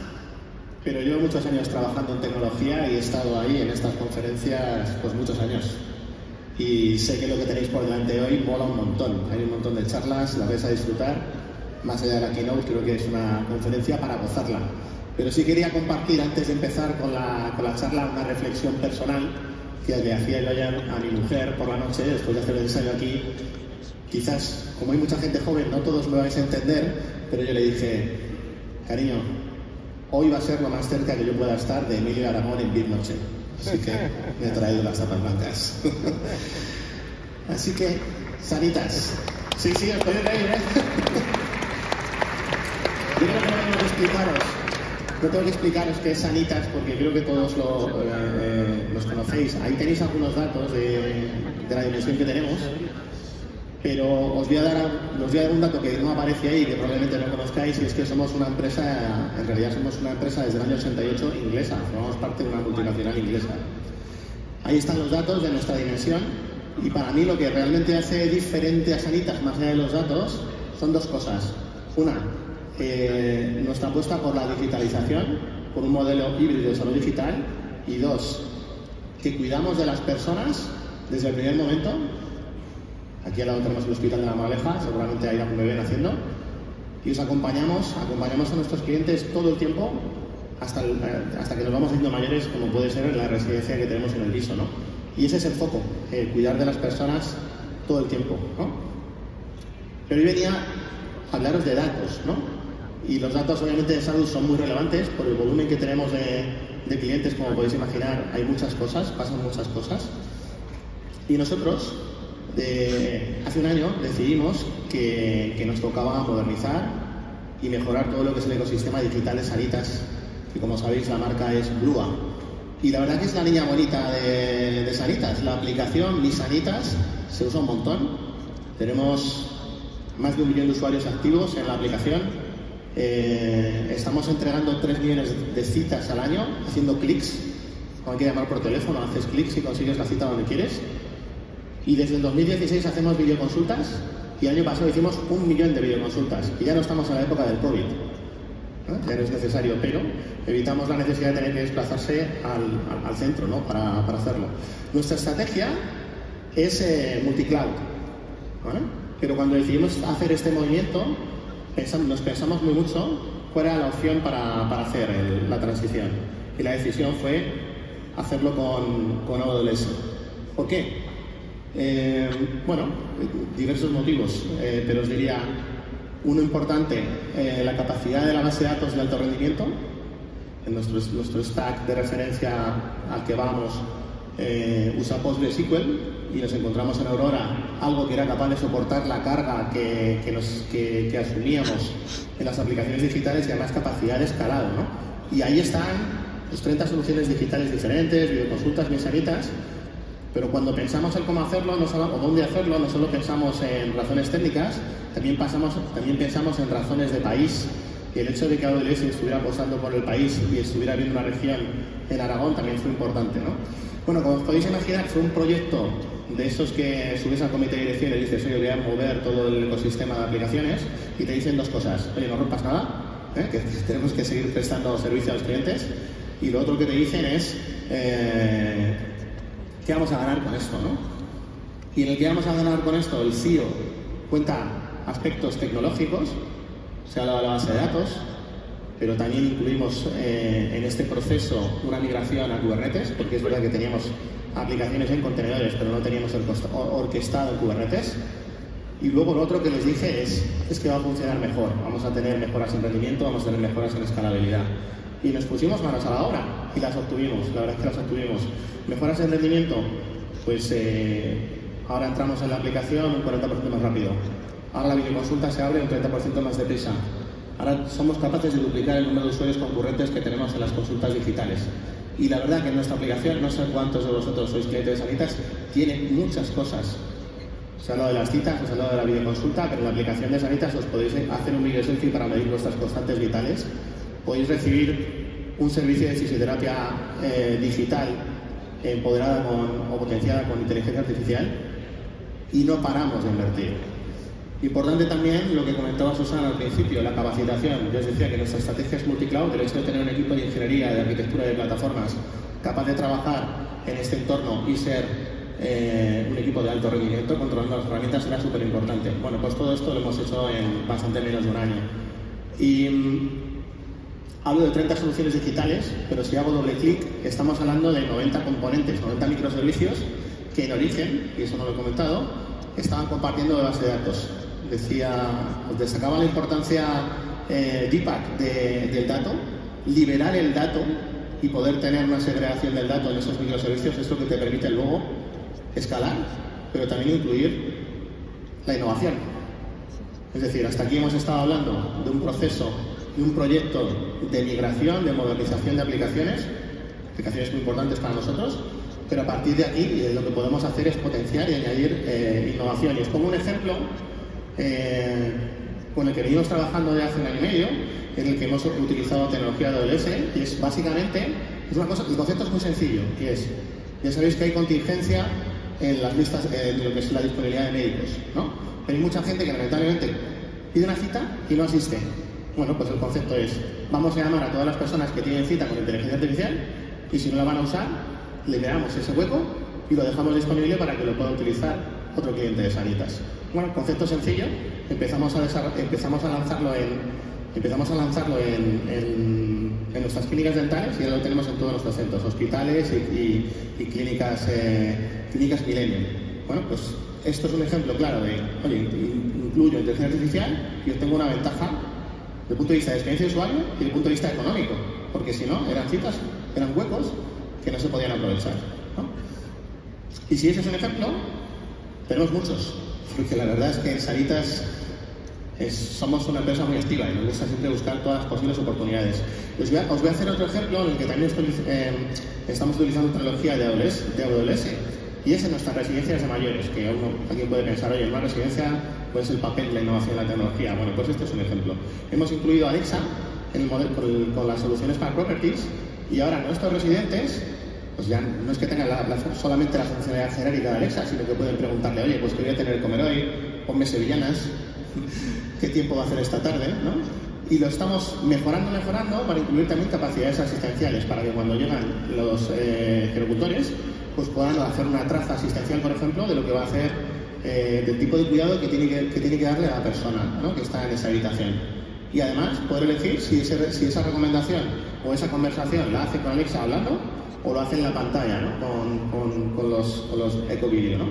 pero llevo muchos años trabajando en tecnología y he estado ahí en estas conferencias pues muchos años. y sé que lo que tenéis por delante hoy mola un montón. Hay un montón de charlas, las vais a disfrutar. Más allá de la keynote, creo que es una conferencia para gozarla. Pero sí quería compartir, antes de empezar con la charla, una reflexión personal que le hacía yo ayer a mi mujer por la noche, después de hacer el ensayo aquí. Quizás, como hay mucha gente joven, no todos me vais a entender, pero yo le dije, cariño, hoy va a ser lo más cerca que yo pueda estar de Emilio Aragón en 10 noche. Así que me he traído las tapas blancas. Así que, sanitas. Sí, os podéis reír, ¿eh? Yo creo que no tengo que explicaros qué es Sanitas, porque creo que todos los conocéis. Ahí tenéis algunos datos de la dimensión que tenemos, pero os voy a dar un dato que no aparece ahí, que probablemente no conozcáis, y es que somos una empresa, en realidad somos una empresa desde el año 88 inglesa, formamos parte de una multinacional inglesa. Ahí están los datos de nuestra dimensión, y para mí lo que realmente hace diferente a Sanitas, más allá de los datos, son dos cosas. Una, nuestra apuesta por la digitalización, por un modelo híbrido de salud digital, y dos, que cuidamos de las personas desde el primer momento. Aquí al lado tenemos el Hospital de la Moraleja, seguramente hay algún bebé naciendo, y os acompañamos a nuestros clientes todo el tiempo hasta que nos vamos haciendo mayores, como puede ser en la residencia que tenemos en el piso, ¿no? Y ese es el foco, cuidar de las personas todo el tiempo, ¿no? Pero hoy venía a hablaros de datos, ¿no? Y los datos obviamente de salud son muy relevantes por el volumen que tenemos de clientes, como podéis imaginar. Hay muchas cosas, pasan muchas cosas. Y nosotros, hace un año, decidimos que nos tocaba modernizar y mejorar todo lo que es el ecosistema digital de Sanitas, que como sabéis la marca es Blua. Y la verdad que es la niña bonita de Sanitas. La aplicación Mi Sanitas se usa un montón. Tenemos más de 1 millón de usuarios activos en la aplicación. Estamos entregando 3 millones de citas al año, haciendo clics. Como hay que llamar por teléfono, haces clics y consigues la cita donde quieres. Y desde el 2016 hacemos videoconsultas, y el año pasado hicimos 1 millón de videoconsultas. Y ya no estamos en la época del COVID, ¿no? Ya no es necesario, pero evitamos la necesidad de tener que desplazarse al centro, ¿no? para hacerlo. Nuestra estrategia es multicloud, ¿vale? Pero cuando decidimos hacer este movimiento, nos pensamos muy mucho cuál era la opción para hacer la transición. Y la decisión fue hacerlo con AWS. ¿Por qué? Bueno, diversos motivos, pero os diría uno importante, la capacidad de la base de datos de alto rendimiento. En nuestro stack de referencia al que vamos usa PostgreSQL, y nos encontramos en Aurora algo que era capaz de soportar la carga que asumíamos en las aplicaciones digitales, y además capacidad de escalado, ¿no? Y ahí están pues, 30 soluciones digitales diferentes, videoconsultas, Mi Sanitas. Pero cuando pensamos en cómo hacerlo o dónde hacerlo, no solo pensamos en razones técnicas, también pensamos en razones de país. Y el hecho de que AWS estuviera apostando por el país y estuviera viendo una región en Aragón también fue importante, ¿no? Bueno, como os podéis imaginar, fue un proyecto de esos que subes al comité de dirección y dices, oye, voy a mover todo el ecosistema de aplicaciones, y te dicen dos cosas. Oye, no rompas nada, que tenemos que seguir prestando servicio a los clientes. Y lo otro que te dicen es, ¿qué vamos a ganar con esto, no? Y en el que vamos a ganar con esto, el CEO cuenta aspectos tecnológicos, se habla de la base de datos, pero también incluimos en este proceso una migración a Kubernetes, porque es verdad que teníamos aplicaciones en contenedores, pero no teníamos el orquestado en Kubernetes. Y luego lo otro que les dije es que va a funcionar mejor, vamos a tener mejoras en rendimiento, vamos a tener mejoras en escalabilidad. Y nos pusimos manos a la obra y las obtuvimos, la verdad es que las obtuvimos. Mejoras en rendimiento, pues ahora entramos en la aplicación un 40% más rápido. Ahora la videoconsulta se abre un 30% más deprisa. Ahora somos capaces de duplicar el número de usuarios concurrentes que tenemos en las consultas digitales. Y la verdad que en nuestra aplicación, no sé cuántos de vosotros sois clientes de Sanitas, tiene muchas cosas. Se ha hablado de las citas, se ha hablado de la videoconsulta, pero en la aplicación de Sanitas os podéis hacer un video selfie para medir vuestras constantes vitales. Podéis recibir un servicio de fisioterapia digital empoderada o potenciada con inteligencia artificial, y no paramos de invertir. Importante también lo que comentaba Susana al principio, la capacitación. Yo os decía que nuestra estrategia es multicloud, el hecho de tener un equipo de ingeniería, de arquitectura de plataformas capaz de trabajar en este entorno y ser un equipo de alto rendimiento controlando las herramientas era súper importante. Bueno, pues todo esto lo hemos hecho en bastante menos de un año. Y hablo de 30 soluciones digitales, pero si hago doble clic, estamos hablando de 90 componentes, 90 microservicios que en origen, y eso no lo he comentado, estaban compartiendo de base de datos. Destacaba la importancia Deepak del dato, liberar el dato y poder tener una segregación del dato en esos microservicios es lo que te permite luego escalar, pero también incluir la innovación. Es decir, hasta aquí hemos estado hablando de un proceso y un proyecto de migración, de modernización de aplicaciones muy importantes para nosotros, pero a partir de aquí lo que podemos hacer es potenciar y añadir innovación. Y os pongo un ejemplo con el que venimos trabajando de hace un año y medio, en el que hemos utilizado tecnología de AWS, y es básicamente, el concepto es muy sencillo, y es, ya sabéis que hay contingencia en las listas de lo que es la disponibilidad de médicos, ¿no? Pero hay mucha gente que lamentablemente pide una cita y no asiste. Bueno, pues el concepto es, vamos a llamar a todas las personas que tienen cita con inteligencia artificial y si no la van a usar, liberamos ese hueco y lo dejamos disponible para que lo pueda utilizar otro cliente de Sanitas. Bueno, concepto sencillo, empezamos a lanzarlo en nuestras clínicas dentales y ahora lo tenemos en todos nuestros centros, hospitales y clínicas Millennium. Bueno, pues esto es un ejemplo claro de, oye, incluyo inteligencia artificial y obtengo una ventaja desde el punto de vista de experiencia de usuario y desde el punto de vista económico, porque si no, eran huecos que no se podían aprovechar, ¿no? Y si ese es un ejemplo, tenemos muchos, porque la verdad es que en Sanitas somos una empresa muy activa y nos gusta siempre buscar todas las posibles oportunidades. Os voy a hacer otro ejemplo en el que también estamos utilizando tecnología de AWS, y es en nuestras residencias de mayores, que alguien puede pensar, oye, en una residencia, ¿cuál es el papel de la innovación de la tecnología? Bueno, pues este es un ejemplo. Hemos incluido Alexa en el modelo, con las soluciones para properties, y ahora nuestros residentes, pues ya no es que tengan solamente la funcionalidad genérica de Alexa, sino que pueden preguntarle, oye, pues ¿qué voy a tener que comer hoy? Ponme sevillanas, ¿qué tiempo va a hacer esta tarde? ¿No? Y lo estamos mejorando para incluir también capacidades asistenciales, para que cuando llegan los gerocultores, pues puedan hacer una traza asistencial, por ejemplo, de lo que va a hacer, del tipo de cuidado que tiene que darle a la persona, ¿no?, que está en esa habitación. Y además poder elegir si esa recomendación o esa conversación la hace con Alexa hablando o lo hace en la pantalla, ¿no?, con los eco-video, ¿no?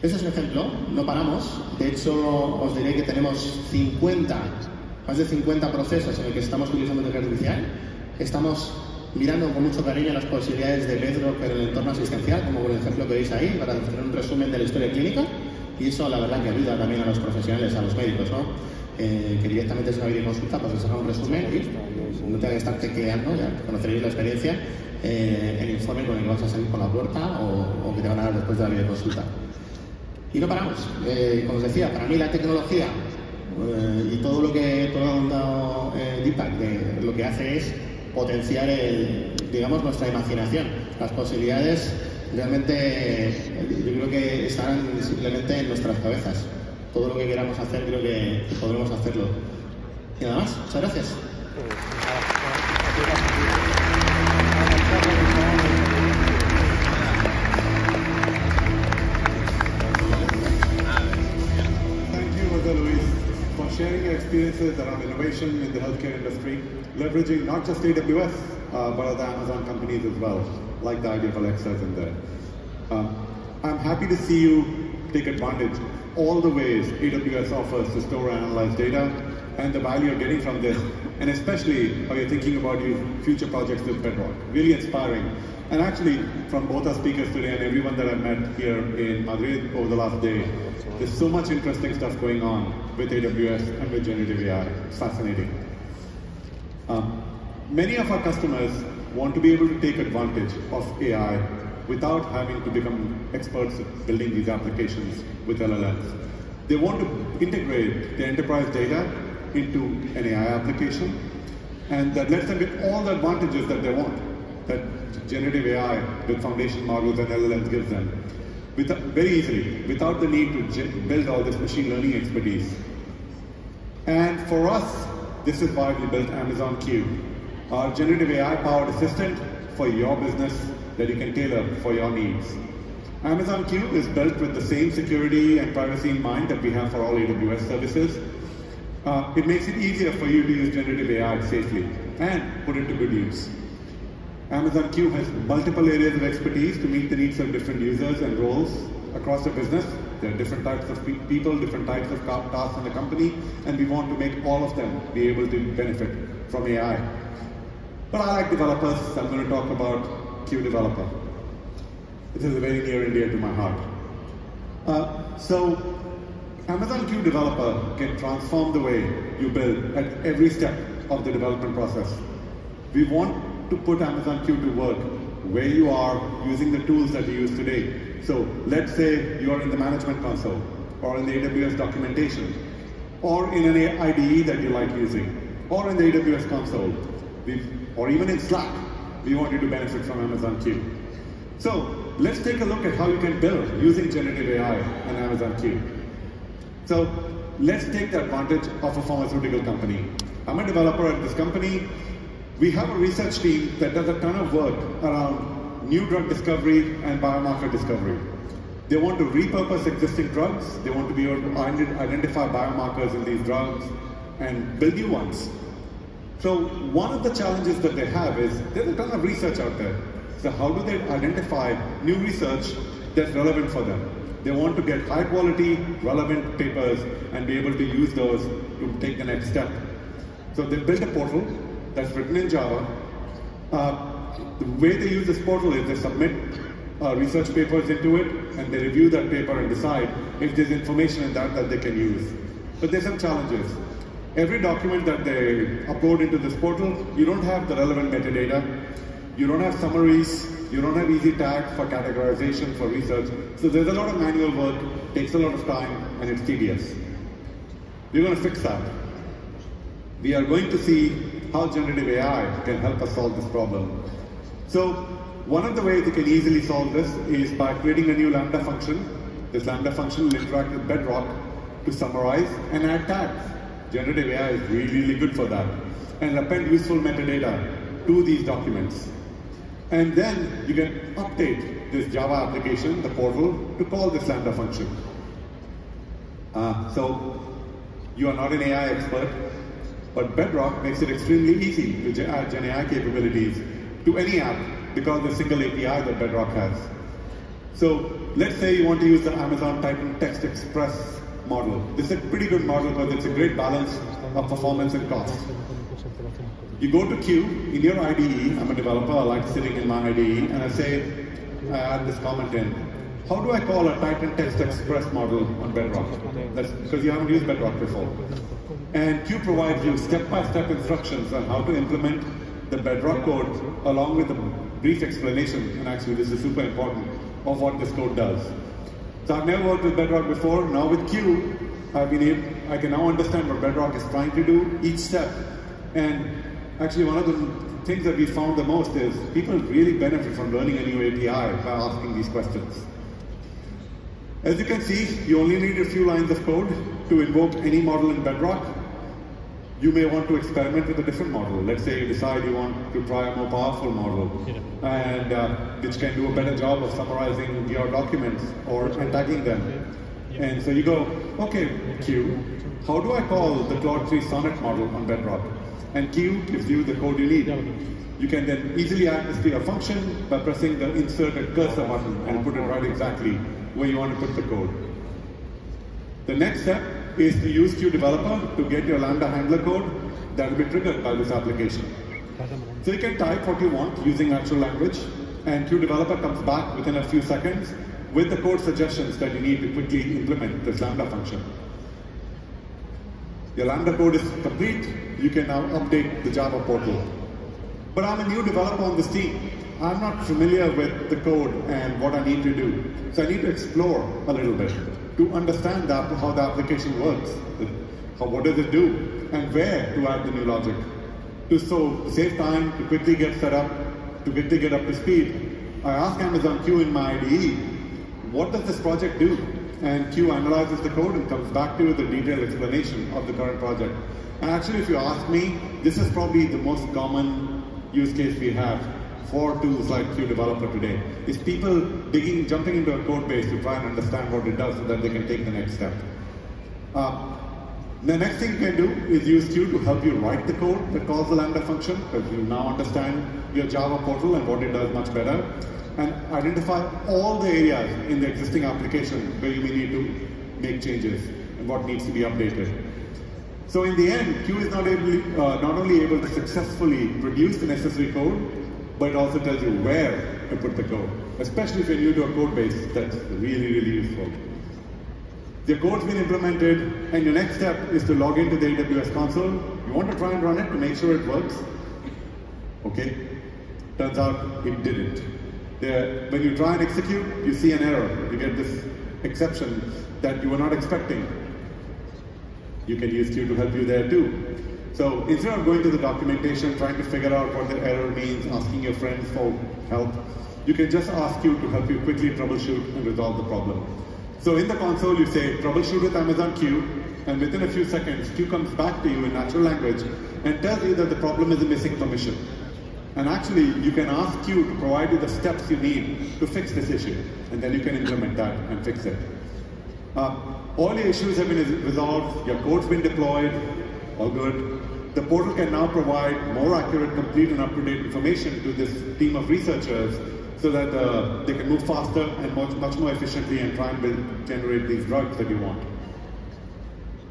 Ese es un ejemplo, no paramos. De hecho, os diré que tenemos más de 50 procesos en los que estamos utilizando inteligencia artificial. Estamos mirando con mucho cariño las posibilidades de Bedrock en el entorno asistencial, como por el ejemplo que veis ahí, para hacer un resumen de la historia clínica, y eso la verdad que ayuda también a los profesionales, a los médicos, ¿no? Que directamente es una videoconsulta, pues les haga un resumen y no tenga que estar tecleando, ya conoceréis la experiencia, el informe con el que vas a salir por la puerta o que te van a dar después de la videoconsulta. Y no paramos. Como os decía, para mí la tecnología y todo lo que ha dado Deepak, lo que hace es potenciar nuestra imaginación. Las posibilidades realmente yo creo que estarán simplemente en nuestras cabezas. Todo lo que queramos hacer creo que podremos hacerlo. Y nada más. Muchas gracias. Sharing your experiences around innovation in the healthcare industry, leveraging not just AWS, but other Amazon companies as well, like the idea of Alexa's in there. I'm happy to see you take advantage of all the ways AWS offers to store and analyze data and the value you're getting from this, and especially how you're thinking about your future projects with Bedrock. Really inspiring. And actually, from both our speakers today and everyone that I've met here in Madrid over the last day, there's so much interesting stuff going on with AWS and with generative AI. It's fascinating. Many of our customers want to be able to take advantage of AI without having to become experts at building these applications with LLMs. They want to integrate their enterprise data into an AI application, and that lets them get all the advantages that they want, that generative AI with foundation models and LLMs gives them, very easily, without the need to build all this machine learning expertise. And for us, this is why we built Amazon Q, our generative AI-powered assistant for your business that you can tailor for your needs. Amazon Q is built with the same security and privacy in mind that we have for all AWS services. It makes it easier for you to use generative AI safely and put it to good use. Amazon Q has multiple areas of expertise to meet the needs of different users and roles across the business. There are different types of people, different types of tasks in the company, and we want to make all of them be able to benefit from AI. But I like developers, so I'm going to talk about Q Developer. This is very near and dear to my heart. So Amazon Q Developer can transform the way you build at every step of the development process. We want to put Amazon Q to work where you are using the tools that you use today. So let's say you are in the management console, or in the AWS documentation, or in an IDE that you like using, or in the AWS console, or even in Slack. We want you to benefit from Amazon Q. So let's take a look at how you can build using generative AI and Amazon Q. So let's take the advantage of a pharmaceutical company. I'm a developer at this company. We have a research team that does a ton of work around new drug discovery and biomarker discovery. They want to repurpose existing drugs. They want to be able to identify biomarkers in these drugs and build new ones. So one of the challenges that they have is there's a ton of research out there. So how do they identify new research that's relevant for them? They want to get high quality, relevant papers and be able to use those to take the next step. So they built a portal that's written in Java. The way they use this portal is they submit research papers into it, and they review that paper and decide if there's information in that they can use. But there's some challenges. Every document that they upload into this portal, you don't have the relevant metadata, you don't have summaries, you don't have easy tags for categorization, for research. So there's a lot of manual work, takes a lot of time, and it's tedious. We're going to fix that. We are going to see how generative AI can help us solve this problem. So one of the ways you can easily solve this is by creating a new Lambda function. This Lambda function will interact with Bedrock to summarize and add tags. Generative AI is really, really good for that. And append useful metadata to these documents. And then you can update this Java application, the portal, to call this Lambda function. So you are not an AI expert, but Bedrock makes it extremely easy to add Gen AI capabilities to any app because of the single API that Bedrock has. So let's say you want to use the Amazon Titan Text Express model. This is a pretty good model because it's a great balance of performance and cost. You go to Q in your IDE. I'm a developer, I like sitting in my IDE, and I add this comment in. How do I call a Titan Text Express model on Bedrock? That's because you haven't used Bedrock before. And Q provides you step-by-step instructions on how to implement the Bedrock code along with a brief explanation, and actually this is super important, of what this code does. So I've never worked with Bedrock before. Now with Q, I can now understand what Bedrock is trying to do each step. And actually one of the things that we found the most is people really benefit from learning a new API by asking these questions. As you can see, you only need a few lines of code to invoke any model in Bedrock. You may want to experiment with a different model. Let's say you decide you want to try a more powerful model, and which can do a better job of summarizing your documents or tagging them. And so you go, okay, Q, how do I call the Claude 3 Sonnet model on Bedrock? And Q gives you the code you need. You can then easily add this to your function by pressing the inserted cursor button and put it right exactly where you want to put the code. The next step is to use Q Developer to get your Lambda handler code that will be triggered by this application. So you can type what you want using natural language, and Q Developer comes back within a few seconds with the code suggestions that you need to quickly implement this Lambda function. Your Lambda code is complete. You can now update the Java portal. But I'm a new developer on this team. I'm not familiar with the code and what I need to do. So I need to explore a little bit to understand how the application works. What does it do? And where to add the new logic. To save time, to quickly get set up, to quickly get up to speed, I ask Amazon Q in my IDE, what does this project do? And Q analyzes the code and comes back to you with a detailed explanation of the current project. And actually, if you ask me, this is probably the most common use case we have for tools like Q Developer today is people jumping into a code base to try and understand what it does so that they can take the next step. The next thing you can do is use Q to help you write the code that calls the Lambda function, because you now understand your Java portal and what it does much better, and identify all the areas in the existing application where you may need to make changes and what needs to be updated. So in the end, Q is not only able to successfully produce the necessary code, but it also tells you where to put the code, especially if you're new to a code base. That's really, really useful. Your code's been implemented, and your next step is to log into the AWS console. You want to try and run it to make sure it works. Okay, turns out it didn't. When you try and execute, you see an error. You get this exception that you were not expecting. You can use Q to help you there too. So instead of going to the documentation, trying to figure out what the error means, asking your friends for help, you can just ask Q to help you quickly troubleshoot and resolve the problem. So in the console, you say, troubleshoot with Amazon Q, and within a few seconds, Q comes back to you in natural language and tells you that the problem is a missing permission. And actually, you can ask Q to provide you the steps you need to fix this issue, and then you can implement that and fix it. All your issues have been resolved, your code's been deployed, all good. The portal can now provide more accurate, complete, and up-to-date information to this team of researchers so that they can move faster and much more efficiently and try and generate these drugs that you want.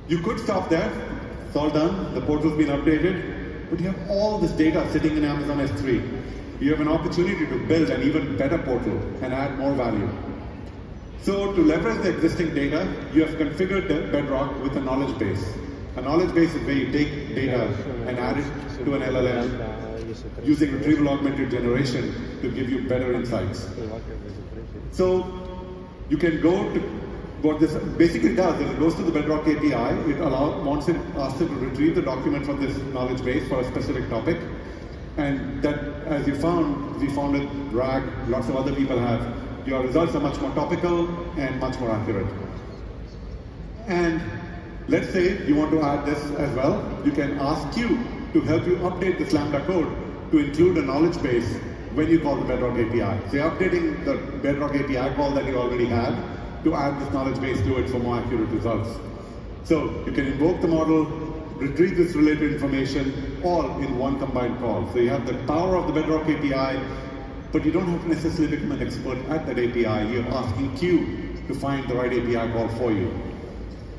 You could stop there. It's all done. The portal's been updated. But you have all this data sitting in Amazon S3. You have an opportunity to build an even better portal and add more value. So to leverage the existing data, you have configured Bedrock with a knowledge base. A knowledge base is where you take data and add it to an LLM using retrieval augmented generation to give you better insights. So you can go to what this basically does is it goes to the Bedrock API. It asks it to retrieve the document from this knowledge base for a specific topic, and that, as we found it, RAG, lots of other people have, your results are much more topical and much more accurate. And let's say you want to add this as well. You can ask Q to help you update this Lambda code to include a knowledge base when you call the Bedrock API. So you're updating the Bedrock API call that you already had to add this knowledge base to it for more accurate results. So you can invoke the model, retrieve this related information, all in one combined call. So you have the power of the Bedrock API, but you don't have to necessarily become an expert at that API. You're asking Q to find the right API call for you.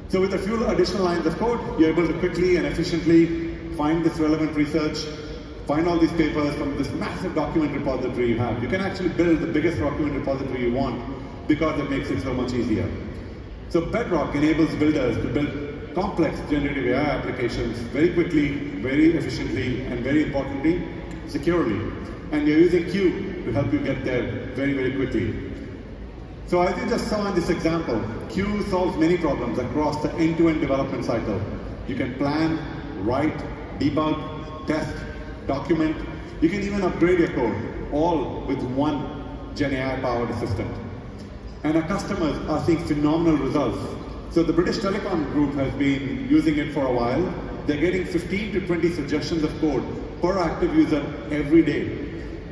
So with a few additional lines of code, you're able to quickly and efficiently find this relevant research, find all these papers from this massive document repository you have. You can actually build the biggest document repository you want because it makes it so much easier. So Bedrock enables builders to build complex generative AI applications very quickly, very efficiently, and very importantly, securely. And you're using Q to help you get there very, very quickly. So as you just saw in this example, Q solves many problems across the end-to-end development cycle. You can plan, write, debug, test, document. You can even upgrade your code, all with one GenAI-powered assistant. And our customers are seeing phenomenal results. So the British Telecom Group has been using it for a while. They're getting 15 to 20 suggestions of code per active user every day.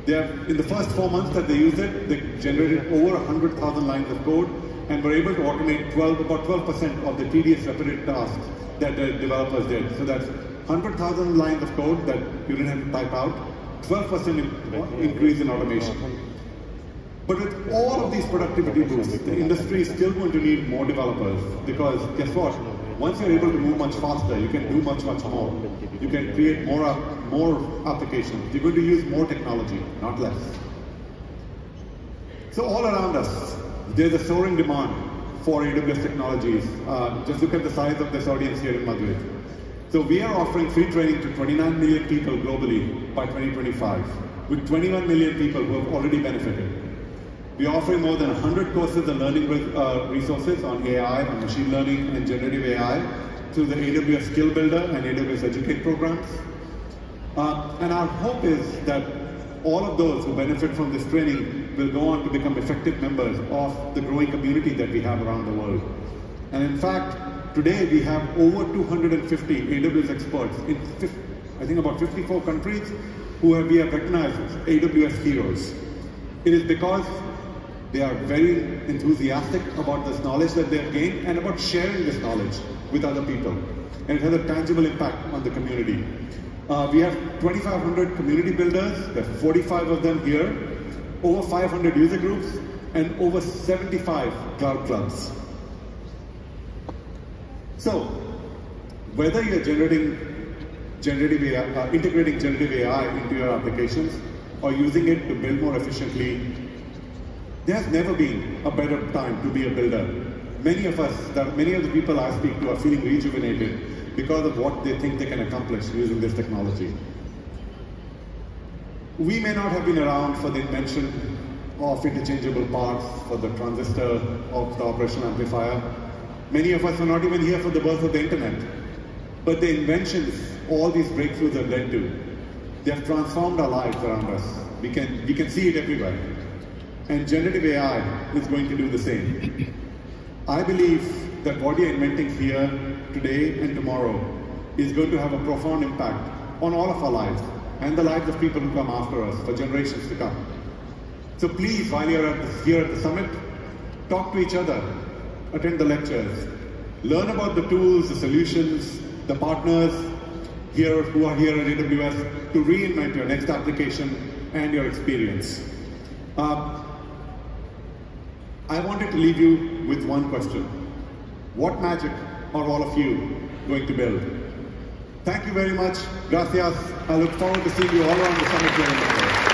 In the first 4 months that they used it, they generated over 100,000 lines of code and were able to automate about 12% of the tedious repetitive tasks that the developers did. So that's 100,000 lines of code that you didn't have to type out, 12% increase in automation. But with all of these productivity boosts, the industry is still going to need more developers because guess what? Once you're able to move much faster, you can do much, much more. You can create more applications. You're going to use more technology, not less. So all around us, there's a soaring demand for AWS technologies. Just look at the size of this audience here in Madrid. So we are offering free training to 29 million people globally by 2025, with 21 million people who have already benefited. We are offering more than 100 courses and learning resources on AI, on machine learning, and generative AI through the AWS Skill Builder and AWS Educate programs. And our hope is that all of those who benefit from this training will go on to become effective members of the growing community that we have around the world. And in fact, today we have over 250 AWS experts in, I think, about 54 countries we have recognized as AWS heroes. It is because they are very enthusiastic about this knowledge that they have gained and about sharing this knowledge with other people. And it has a tangible impact on the community. We have 2,500 community builders, there are 45 of them here, over 500 user groups, and over 75 cloud clubs. So, whether you're integrating generative AI into your applications or using it to build more efficiently, there has never been a better time to be a builder. Many of the people I speak to are feeling rejuvenated because of what they think they can accomplish using this technology. We may not have been around for the invention of interchangeable parts for the transistor of the operational amplifier. Many of us were not even here for the birth of the internet. But the inventions all these breakthroughs have led to, they have transformed our lives around us. We can see it everywhere. And generative AI is going to do the same. I believe that what we are inventing here today and tomorrow is going to have a profound impact on all of our lives and the lives of people who come after us for generations to come. So please, while you're here at the summit, talk to each other, attend the lectures, learn about the tools, the solutions, the partners here who are here at AWS to reinvent your next application and your experience. I wanted to leave you with one question. What magic are all of you going to build? Thank you very much. Gracias. I look forward to seeing you all around the summit here in the